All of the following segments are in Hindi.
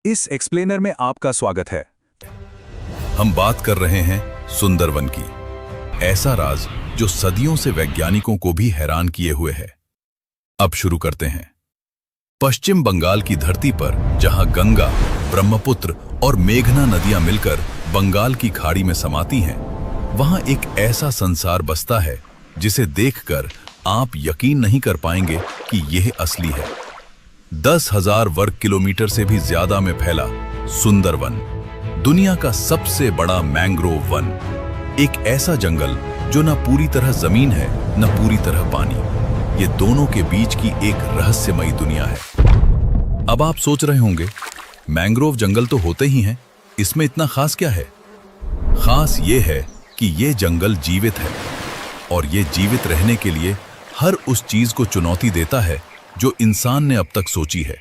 इस एक्सप्लेनर में आपका स्वागत है। हम बात कर रहे हैं सुंदरवन की, ऐसा राज जो सदियों से वैज्ञानिकों को भी हैरान किए हुए है। अब शुरू करते हैं। पश्चिम बंगाल की धरती पर जहां गंगा, ब्रह्मपुत्र और मेघना नदियां मिलकर बंगाल की खाड़ी में समाती हैं, वहां एक ऐसा संसार बसता है जिसे देखकर आप यकीन नहीं कर पाएंगे कि यह असली है। 10,000 वर्ग किलोमीटर से भी ज्यादा में फैला सुंदरवन, दुनिया का सबसे बड़ा मैंग्रोव वन, एक ऐसा जंगल जो न पूरी तरह जमीन है न पूरी तरह पानी। ये दोनों के बीच की एक रहस्यमयी दुनिया है। अब आप सोच रहे होंगे, मैंग्रोव जंगल तो होते ही हैं, इसमें इतना खास क्या है? खास ये है कि ये जंगल जीवित है और ये जीवित रहने के लिए हर उस चीज को चुनौती देता है जो इंसान ने अब तक सोची है।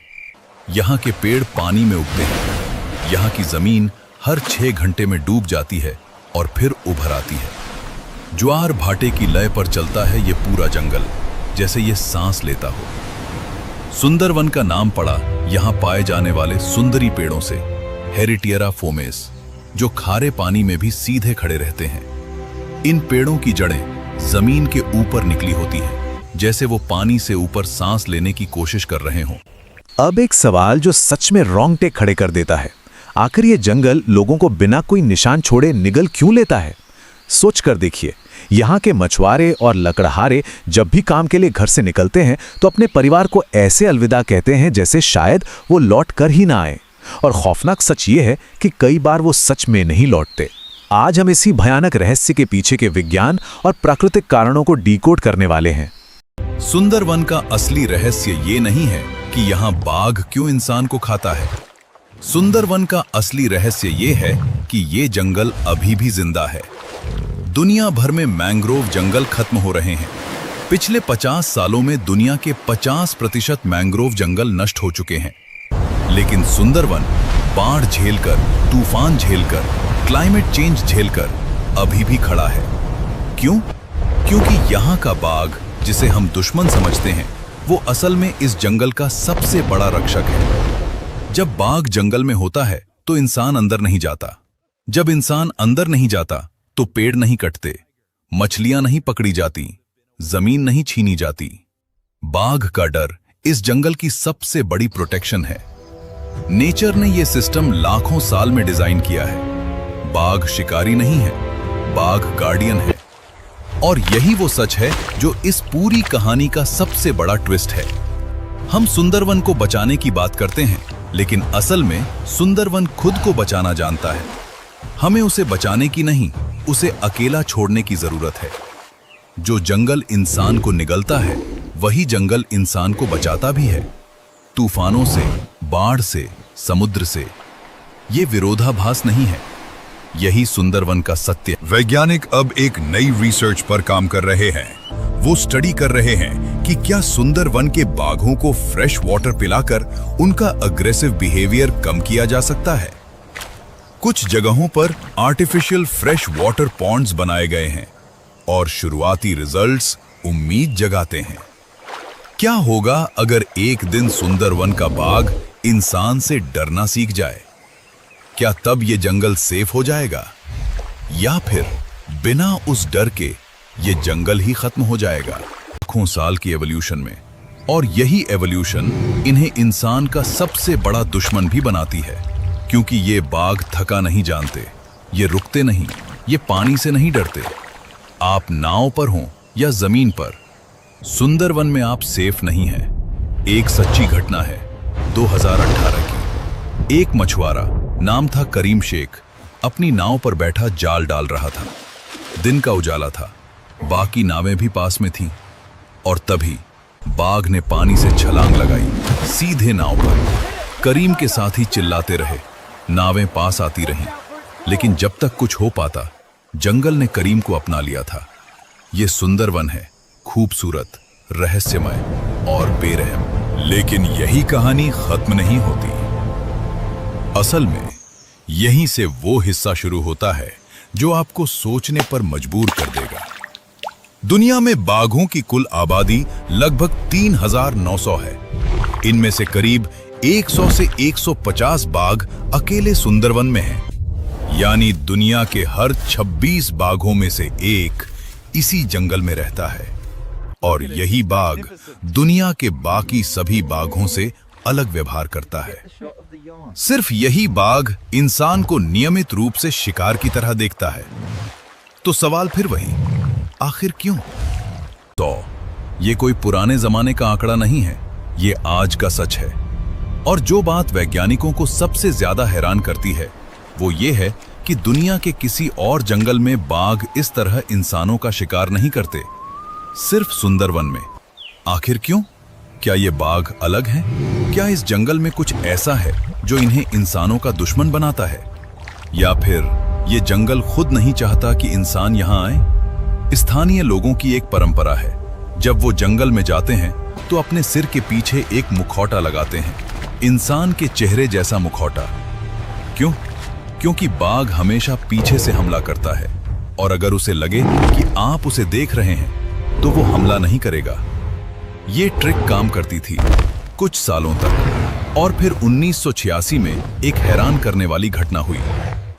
यहाँ के पेड़ पानी में उगते हैं, यहाँ की जमीन हर 6 घंटे में डूब जाती है और फिर उभर आती है। ज्वार भाटे की लय पर चलता है ये पूरा जंगल, जैसे ये सांस लेता हो। सुंदरवन का नाम पड़ा यहाँ पाए जाने वाले सुंदरी पेड़ों से, हेरिटियरा फोमेस, जो खारे पानी में भी सीधे खड़े रहते हैं। इन पेड़ों की जड़ें जमीन के ऊपर निकली होती हैं, जैसे वो पानी से ऊपर सांस लेने की कोशिश कर रहे हों। अब एक सवाल जो सच में रोंगटे खड़े कर देता है, आखिर ये जंगल लोगों को बिना कोई निशान छोड़े निगल क्यों लेता है? सोच कर देखिए, यहाँ के मछुआरे और लकड़हारे जब भी काम के लिए घर से निकलते हैं तो अपने परिवार को ऐसे अलविदा कहते हैं जैसे शायद वो लौट कर ही ना आए। और खौफनाक सच ये है कि कई बार वो सच में नहीं लौटते। आज हम इसी भयानक रहस्य के पीछे के विज्ञान और प्राकृतिक कारणों को डीकोड करने वाले हैं। सुंदरवन का असली रहस्य ये नहीं है कि यहाँ बाघ क्यों इंसान को खाता है। सुंदरवन का असली रहस्य ये है कि ये जंगल अभी भी जिंदा है। दुनिया भर में मैंग्रोव जंगल खत्म हो रहे हैं। पिछले 50 सालों में दुनिया के 50% मैंग्रोव जंगल नष्ट हो चुके हैं, लेकिन सुंदरवन बाढ़ झेलकर, तूफान झेलकर, क्लाइमेट चेंज झेलकर अभी भी खड़ा है। क्यों? क्योंकि यहाँ का बाघ, जिसे हम दुश्मन समझते हैं, वो असल में इस जंगल का सबसे बड़ा रक्षक है। जब बाघ जंगल में होता है तो इंसान अंदर नहीं जाता। जब इंसान अंदर नहीं जाता तो पेड़ नहीं कटते, मछलियां नहीं पकड़ी जाती, जमीन नहीं छीनी जाती। बाघ का डर इस जंगल की सबसे बड़ी प्रोटेक्शन है। नेचर ने यह सिस्टम लाखों साल में डिजाइन किया है। बाघ शिकारी नहीं है, बाघ गार्डियन है। और यही वो सच है जो इस पूरी कहानी का सबसे बड़ा ट्विस्ट है। हम सुंदरवन को बचाने की बात करते हैं, लेकिन असल में सुंदरवन खुद को बचाना जानता है। हमें उसे बचाने की नहीं, उसे अकेला छोड़ने की जरूरत है। जो जंगल इंसान को निगलता है, वही जंगल इंसान को बचाता भी है। तूफानों से, बाढ़ से, समुद्र से। ये विरोधाभास नहीं है, यही सुंदरवन का सत्य। वैज्ञानिक अब एक नई रिसर्च पर काम कर रहे हैं। वो स्टडी कर रहे हैं कि क्या सुंदरवन के बाघों को फ्रेश वाटर पिलाकर उनका अग्रेसिव बिहेवियर कम किया जा सकता है। कुछ जगहों पर आर्टिफिशियल फ्रेश वाटर पॉन्ड्स बनाए गए हैं और शुरुआती रिजल्ट्स उम्मीद जगाते हैं। क्या होगा अगर एक दिन सुंदरवन का बाघ इंसान से डरना सीख जाए? क्या तब ये जंगल सेफ हो जाएगा, या फिर बिना उस डर के ये जंगल ही खत्म हो जाएगा? लाखों साल की एवोल्यूशन में, और यही एवोल्यूशन इन्हें इंसान का सबसे बड़ा दुश्मन भी बनाती है, क्योंकि ये बाघ थका नहीं जानते, ये रुकते नहीं, ये पानी से नहीं डरते। आप नाव पर हों या जमीन पर, सुंदरवन में आप सेफ नहीं हैं। एक सच्ची घटना है 2018 की। एक मछुआरा, नाम था करीम शेख, अपनी नाव पर बैठा जाल डाल रहा था। दिन का उजाला था, बाकी नावें भी पास में थीं, और तभी बाघ ने पानी से छलांग लगाई, सीधे नाव पर। करीम के साथ ही चिल्लाते रहे, नावें पास आती रहीं, लेकिन जब तक कुछ हो पाता, जंगल ने करीम को अपना लिया था। ये सुंदरवन है, खूबसूरत, रहस्यमय और बेरहम। लेकिन यही कहानी खत्म नहीं होती। असल में यहीं से वो हिस्सा शुरू होता है जो आपको सोचने पर मजबूर कर देगा। दुनिया में बाघों की कुल आबादी लगभग 3,900 है। इनमें से करीब 100 से 150 बाघ अकेले सुंदरवन में हैं। यानी दुनिया के हर 26 बाघों में से एक इसी जंगल में रहता है। और यही बाघ दुनिया के बाकी सभी बाघों से अलग व्यवहार करता है। सिर्फ यही बाघ इंसान को नियमित रूप से शिकार की तरह देखता है। तो सवाल फिर वही, आखिर क्यों? तो ये कोई पुराने जमाने का आंकड़ा नहीं है, ये आज का सच है। और जो बात वैज्ञानिकों को सबसे ज्यादा हैरान करती है वो ये है कि दुनिया के किसी और जंगल में बाघ इस तरह इंसानों का शिकार नहीं करते, सिर्फ सुंदरवन में। आखिर क्यों? क्या ये बाघ अलग हैं? क्या इस जंगल में कुछ ऐसा है जो इन्हें इंसानों का दुश्मन बनाता है? या फिर ये जंगल खुद नहीं चाहता कि इंसान यहाँ आए? स्थानीय लोगों की एक परंपरा है, जब वो जंगल में जाते हैं तो अपने सिर के पीछे एक मुखौटा लगाते हैं, इंसान के चेहरे जैसा मुखौटा। क्यों? क्योंकि बाघ हमेशा पीछे से हमला करता है और अगर उसे लगे कि आप उसे देख रहे हैं तो वो हमला नहीं करेगा। ये ट्रिक काम करती थी कुछ सालों तक, और फिर 1986 में एक हैरान करने वाली घटना हुई।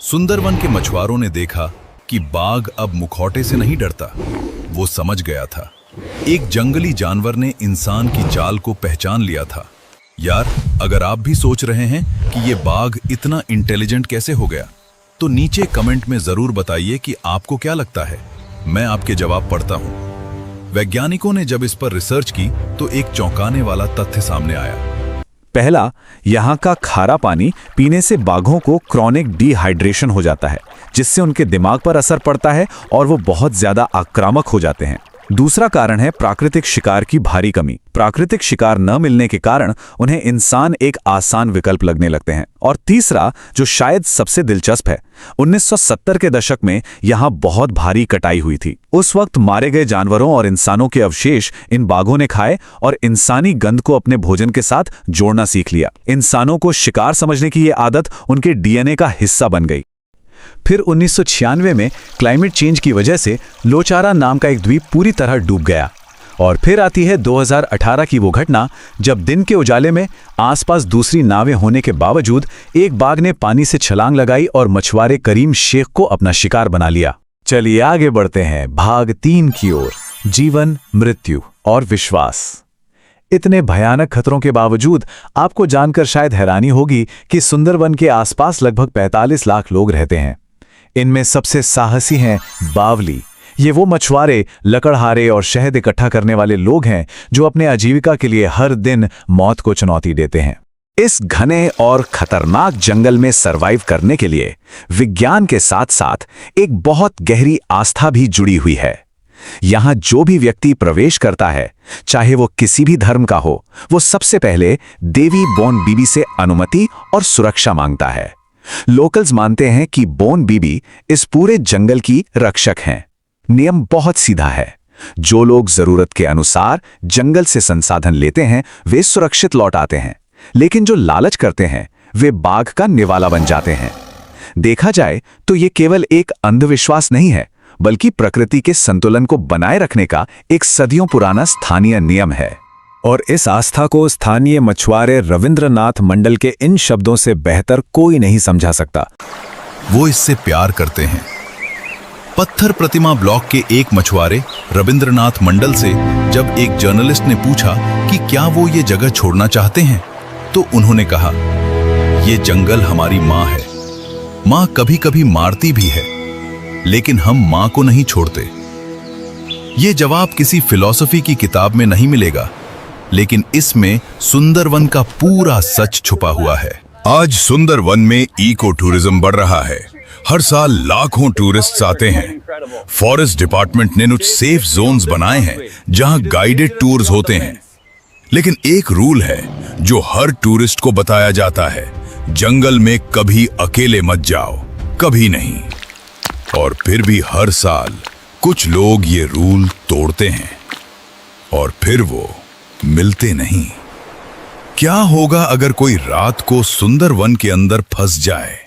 सुंदरवन के मछुआरों ने देखा कि बाघ अब मुखौटे से नहीं डरता। वो समझ गया था, एक जंगली जानवर ने इंसान की चाल को पहचान लिया था। यार, अगर आप भी सोच रहे हैं कि ये बाघ इतना इंटेलिजेंट कैसे हो गया, तो नीचे कमेंट में जरूर बताइए कि आपको क्या लगता है। मैं आपके जवाब पढ़ता हूं। वैज्ञानिकों ने जब इस पर रिसर्च की तो एक चौंकाने वाला तथ्य सामने आया। पहला, यहाँ का खारा पानी पीने से बाघों को क्रॉनिक डिहाइड्रेशन हो जाता है, जिससे उनके दिमाग पर असर पड़ता है और वो बहुत ज्यादा आक्रामक हो जाते हैं। दूसरा कारण है प्राकृतिक शिकार की भारी कमी। प्राकृतिक शिकार न मिलने के कारण उन्हें इंसान एक आसान विकल्प लगने लगते हैं। और तीसरा, जो शायद सबसे दिलचस्प है, 1970 के दशक में यहाँ बहुत भारी कटाई हुई थी। उस वक्त मारे गए जानवरों और इंसानों के अवशेष इन बाघों ने खाए और इंसानी गंध को अपने भोजन के साथ जोड़ना सीख लिया। इंसानों को शिकार समझने की ये आदत उनके डीएनए का हिस्सा बन गई। फिर 1996 में क्लाइमेट चेंज की वजह से लोचारा नाम का एक द्वीप पूरी तरह डूब गया। और फिर आती है 2018 की वो घटना, जब दिन के उजाले में आसपास दूसरी नावें होने के बावजूद एक बाघ ने पानी से छलांग लगाई और मछुआरे करीम शेख को अपना शिकार बना लिया। चलिए आगे बढ़ते हैं भाग 3 की ओर, जीवन, मृत्यु और विश्वास। इतने भयानक खतरों के बावजूद आपको जानकर शायद हैरानी होगी कि सुंदरवन के आसपास लगभग 45 लाख लोग रहते हैं। इनमें सबसे साहसी हैं बावली। ये वो मछुआरे, लकड़हारे और शहद इकट्ठा करने वाले लोग हैं जो अपने आजीविका के लिए हर दिन मौत को चुनौती देते हैं। इस घने और खतरनाक जंगल में सरवाइव करने के लिए विज्ञान के साथ साथ एक बहुत गहरी आस्था भी जुड़ी हुई है। यहां जो भी व्यक्ति प्रवेश करता है, चाहे वो किसी भी धर्म का हो, वो सबसे पहले देवी बोन बीबी से अनुमति और सुरक्षा मांगता है। लोकल्स मानते हैं कि बोन बीबी इस पूरे जंगल की रक्षक हैं। नियम बहुत सीधा है, जो लोग जरूरत के अनुसार जंगल से संसाधन लेते हैं वे सुरक्षित लौट आते हैं, लेकिन जो लालच करते हैं वे बाघ का निवाला बन जाते हैं। देखा जाए तो ये केवल एक अंधविश्वास नहीं है, बल्कि प्रकृति के संतुलन को बनाए रखने का एक सदियों पुराना स्थानीय नियम है। और इस आस्था को स्थानीय मछुआरे रविंद्रनाथ मंडल के इन शब्दों से बेहतर कोई नहीं समझा सकता। वो इससे प्यार करते हैं। पत्थर प्रतिमा ब्लॉक के एक मछुआरे रविंद्रनाथ मंडल से जब एक जर्नलिस्ट ने पूछा कि क्या वो ये जगह छोड़ना चाहते हैं, तो उन्होंने कहा, ये जंगल हमारी माँ है। माँ कभी कभी मारती भी है, लेकिन हम माँ को नहीं छोड़ते। ये जवाब किसी फिलॉसफी की किताब में नहीं मिलेगा, लेकिन इसमें सुंदरवन का पूरा सच छुपा हुआ है। आज सुंदरवन में इको टूरिज्म बढ़ रहा है। हर साल लाखों टूरिस्ट्स आते हैं। फॉरेस्ट डिपार्टमेंट ने कुछ सेफ जोन्स बनाए हैं जहां गाइडेड टूर्स होते हैं। लेकिन एक रूल है जो हर टूरिस्ट को बताया जाता है, जंगल में कभी अकेले मत जाओ, कभी नहीं। और फिर भी हर साल कुछ लोग ये रूल तोड़ते हैं और फिर वो मिलते नहीं। क्या होगा अगर कोई रात को सुंदरवन के अंदर फंस जाए,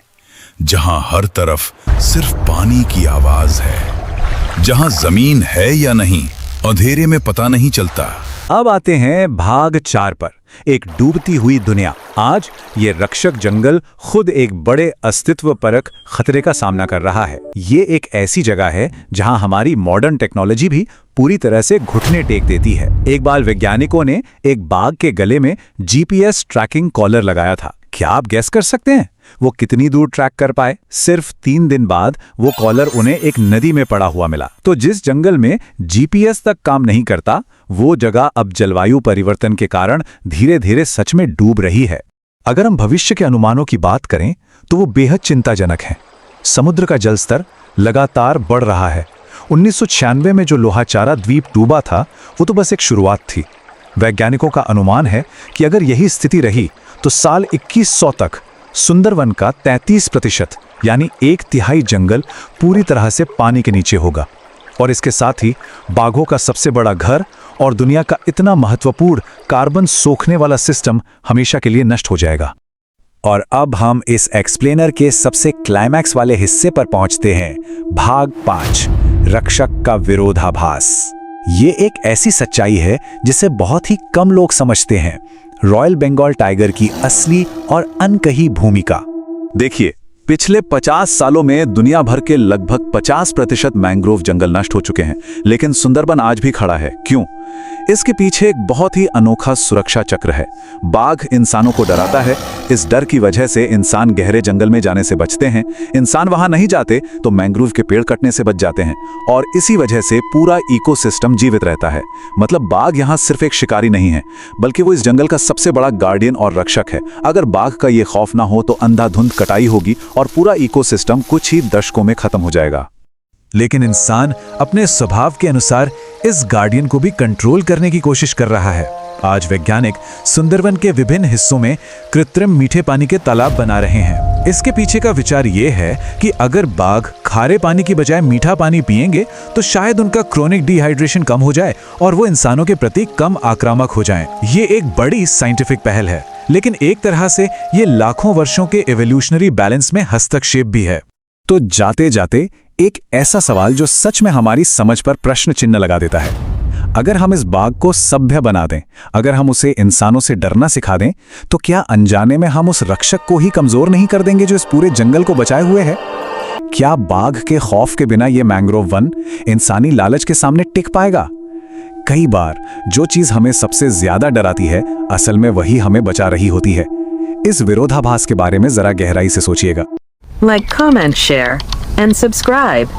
जहां हर तरफ सिर्फ पानी की आवाज है, जहां जमीन है या नहीं अंधेरे में पता नहीं चलता। अब आते हैं भाग 4 पर, एक डूबती हुई दुनिया। आज ये रक्षक जंगल खुद एक बड़े अस्तित्वपरक खतरे का सामना कर रहा है। ये एक ऐसी जगह है जहां हमारी मॉडर्न टेक्नोलॉजी भी पूरी तरह से घुटने टेक देती है। एक बार वैज्ञानिकों ने एक बाघ के गले में जीपीएस ट्रैकिंग कॉलर लगाया था। क्या आप गैस कर सकते हैं वो कितनी दूर ट्रैक कर पाए? सिर्फ 3 दिन बाद वो कॉलर उन्हें एक नदी में पड़ा हुआ मिला। तो जिस जंगल में जीपीएस तक काम नहीं करता, वो जगह अब जलवायु परिवर्तन के कारण धीरे धीरे सच में डूब रही है। अगर हम भविष्य के अनुमानों की बात करें तो वो बेहद चिंताजनक है। समुद्र का जल स्तर लगातार बढ़ रहा है। 1996 में जो लोहाचारा द्वीप डूबा था, वो तो बस एक शुरुआत थी। वैज्ञानिकों का अनुमान है कि अगर यही स्थिति रही तो साल 2100 तक सुंदरवन का 33% यानी 1/3 जंगल पूरी तरह से पानी के नीचे होगा। और इसके साथ ही बाघों का सबसे बड़ा घर और दुनिया का इतना महत्वपूर्ण कार्बन सोखने वाला सिस्टम हमेशा के लिए नष्ट हो जाएगा। और अब हम इस एक्सप्लेनर के सबसे क्लाइमैक्स वाले हिस्से पर पहुंचते हैं, भाग 5, रक्षक का विरोधाभास। ये एक ऐसी सच्चाई है जिसे बहुत ही कम लोग समझते हैं, रॉयल बंगाल टाइगर की असली और अनकही भूमिका। देखिए, पिछले 50 सालों में दुनिया भर के लगभग 50% मैंग्रोव जंगल नष्ट हो चुके हैं, लेकिन सुंदरबन आज भी खड़ा है। क्यों? इसके पीछे एक बहुत ही अनोखा सुरक्षा चक्र है। बाघ इंसानों को डराता है, इस डर की वजह से इंसान गहरे जंगल में जाने से बचते हैं। इंसान वहां नहीं जाते तो मैंग्रोव के पेड़ कटने से बच जाते हैं, और इसी वजह से पूरा इकोसिस्टम जीवित रहता है। मतलब बाघ यहाँ सिर्फ एक शिकारी नहीं है, बल्कि वो इस जंगल का सबसे बड़ा गार्डियन और रक्षक है। अगर बाघ का ये खौफ ना हो तो अंधाधुंध कटाई होगी और पूरा इकोसिस्टम कुछ ही दशकों में खत्म हो जाएगा। लेकिन इंसान अपने स्वभाव के अनुसार इस गार्डियन को भी कंट्रोल करने की कोशिश कर रहा है। आज वैज्ञानिक सुंदरवन के विभिन्न हिस्सों में कृत्रिम मीठे पानी के तालाब बना रहे हैं। इसके पीछे का विचार ये है कि अगर बाघ खारे पानी की बजाय मीठा पानी पिएंगे तो शायद उनका क्रोनिक डिहाइड्रेशन कम हो जाए और वो इंसानों के प्रति कम आक्रामक हो जाएं। ये एक बड़ी साइंटिफिक पहल है, लेकिन एक तरह से ये लाखों वर्षों के एवोल्यूशनरी बैलेंस में हस्तक्षेप भी है। तो जाते जाते एक ऐसा सवाल जो सच में हमारी समझ पर प्रश्न चिन्ह लगा देता है। अगर हम इस बाघ को सभ्य बना दें, अगर हम उसे इंसानों से डरना सिखा दें, तो क्या अनजाने में हम उस रक्षक को ही कमजोर नहीं कर देंगे जो इस पूरे जंगल को बचाए हुए है? क्या बाघ के खौफ के बिना ये मैंग्रोव वन इंसानी लालच के सामने टिक पाएगा? कई बार जो चीज हमें सबसे ज्यादा डराती है, असल में वही हमें बचा रही होती है। इस विरोधाभास के बारे में जरा गहराई से सोचिएगा। Like, comment, share, and subscribe.